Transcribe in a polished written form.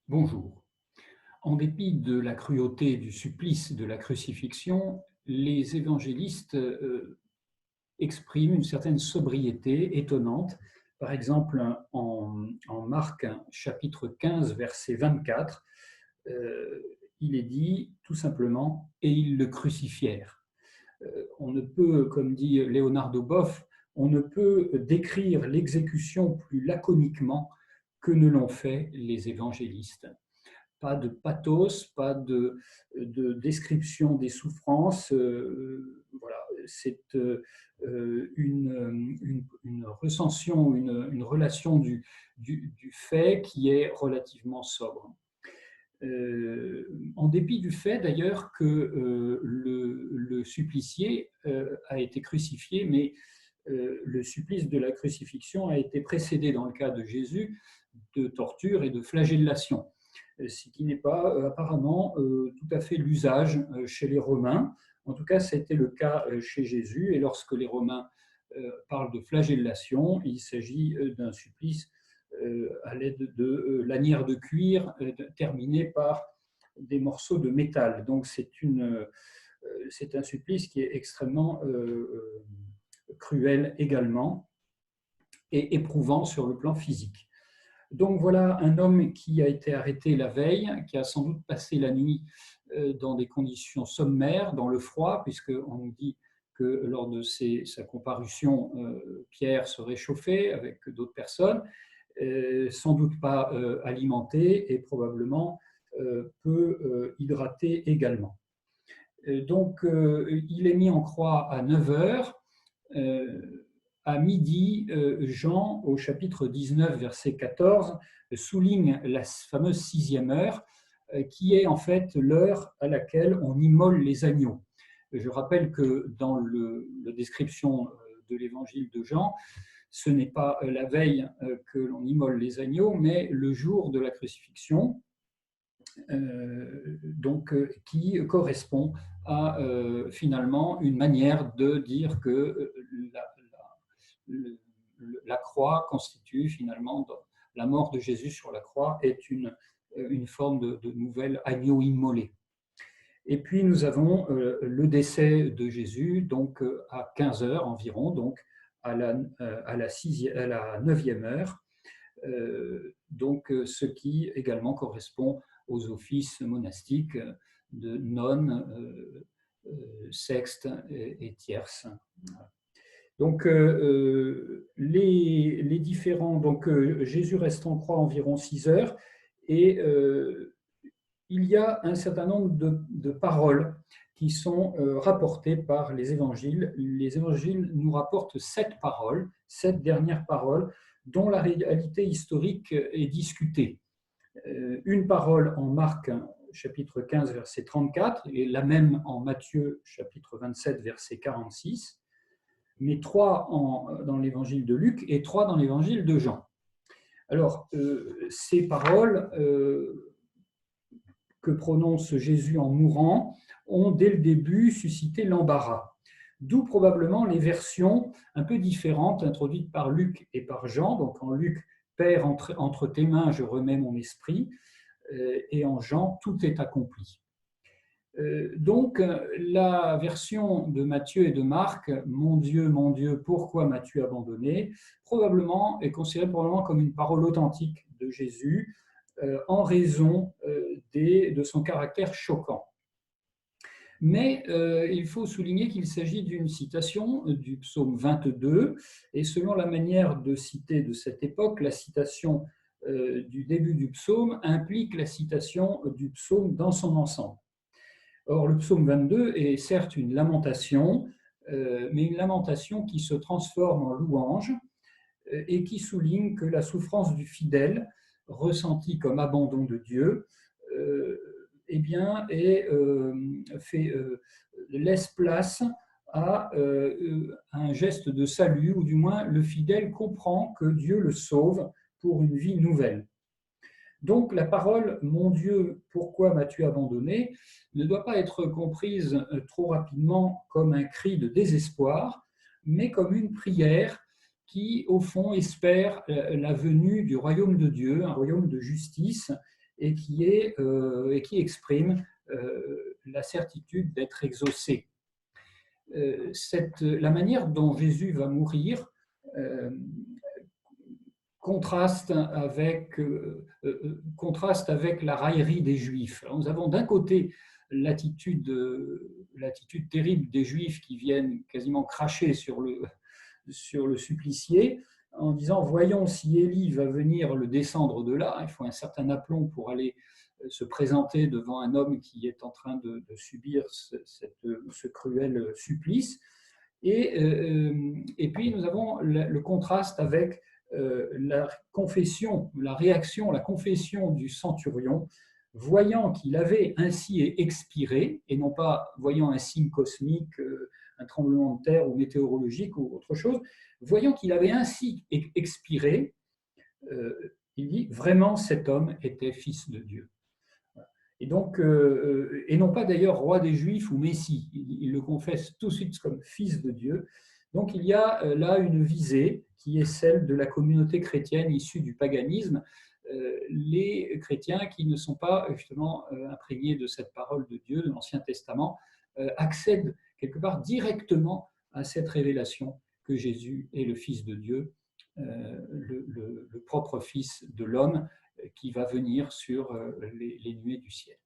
Bonjour. En dépit de la cruauté du supplice de la crucifixion, les évangélistes expriment une certaine sobriété étonnante. Par exemple, en Marc chapitre 15, verset 24, euh, il est dit tout simplement « et ils le crucifièrent ». On ne peut, comme dit Leonardo Boff, on ne peut décrire l'exécution plus laconiquement que ne l'ont fait les évangélistes. Pas de pathos, pas de description des souffrances. Voilà, c'est une recension, une relation du fait qui est relativement sobre. En dépit du fait d'ailleurs que le supplicié a été crucifié, mais le supplice de la crucifixion a été précédé dans le cas de Jésus de torture et de flagellation, ce qui n'est pas apparemment tout à fait l'usage chez les Romains. En tout cas, c'était le cas chez Jésus, et lorsque les Romains parlent de flagellation, il s'agit d'un supplice à l'aide de lanières de cuir terminées par des morceaux de métal. Donc c'est un supplice qui est extrêmement cruel également et éprouvant sur le plan physique. Donc voilà un homme qui a été arrêté la veille, qui a sans doute passé la nuit dans des conditions sommaires, dans le froid, puisqu'on nous dit que lors de sa comparution, Pierre se réchauffait avec d'autres personnes, sans doute pas alimenté et probablement peu hydraté également. Donc il est mis en croix à 9 heures. À midi, Jean, au chapitre 19, verset 14, souligne la fameuse 6e heure, qui est en fait l'heure à laquelle on immole les agneaux. Je rappelle que dans la description de l'évangile de Jean, ce n'est pas la veille que l'on immole les agneaux, mais le jour de la crucifixion, donc, qui correspond à finalement une manière de dire que la croix constitue finalement, la mort de Jésus sur la croix est une forme de nouvel agneau immolé. Et puis nous avons le décès de Jésus, donc à 15 heures environ, donc à la 9e heure, donc ce qui également correspond aux offices monastiques de nonnes, sexte et tierce. Donc les différents, donc Jésus reste en croix environ 6 heures, et il y a un certain nombre de paroles qui sont rapportées par les évangiles. Les évangiles nous rapportent 7 paroles, 7 dernières paroles, dont la réalité historique est discutée. Une parole en Marc, chapitre 15, verset 34, et la même en Matthieu, chapitre 27, verset 46, mais 3 dans l'évangile de Luc et 3 dans l'évangile de Jean. Alors, ces paroles que prononce Jésus en mourant ont dès le début suscité l'embarras. D'où probablement les versions un peu différentes introduites par Luc et par Jean. Donc en Luc, Père, entre tes mains, je remets mon esprit, et en Jean, tout est accompli. Donc la version de Matthieu et de Marc, mon Dieu, pourquoi m'as-tu abandonné, probablement est considérée probablement comme une parole authentique de Jésus, en raison de son caractère choquant. Mais il faut souligner qu'il s'agit d'une citation du psaume 22, et selon la manière de citer de cette époque, la citation du début du psaume implique la citation du psaume dans son ensemble. Or, le psaume 22 est certes une lamentation, mais une lamentation qui se transforme en louange et qui souligne que la souffrance du fidèle, ressentie comme abandon de Dieu, eh bien, laisse place à un geste de salut, ou du moins le fidèle comprend que Dieu le sauve pour une vie nouvelle. Donc la parole « Mon Dieu, pourquoi m'as-tu abandonné ?» ne doit pas être comprise trop rapidement comme un cri de désespoir, mais comme une prière qui, au fond, espère la venue du royaume de Dieu, un royaume de justice, et qui exprime la certitude d'être exaucé. La manière dont Jésus va mourir contraste avec la raillerie des Juifs. Alors, nous avons d'un côté l'attitude terrible des Juifs qui viennent quasiment cracher sur le supplicié en disant « Voyons si Élie va venir le descendre de là. » Il faut un certain aplomb pour aller se présenter devant un homme qui est en train de subir ce cruel supplice. Et puis nous avons le contraste avec la confession du centurion, voyant qu'il avait ainsi expiré, et non pas voyant un signe cosmique, un tremblement de terre ou météorologique ou autre chose, voyant qu'il avait ainsi expiré, il dit vraiment cet homme était fils de Dieu. Et donc, et non pas d'ailleurs roi des Juifs ou Messie, il le confesse tout de suite comme fils de Dieu. Donc il y a là une visée qui est celle de la communauté chrétienne issue du paganisme, les chrétiens qui ne sont pas justement imprégnés de cette parole de Dieu, de l'Ancien Testament, accèdent quelque part directement à cette révélation que Jésus est le Fils de Dieu, le propre Fils de l'homme qui va venir sur les nuées du ciel.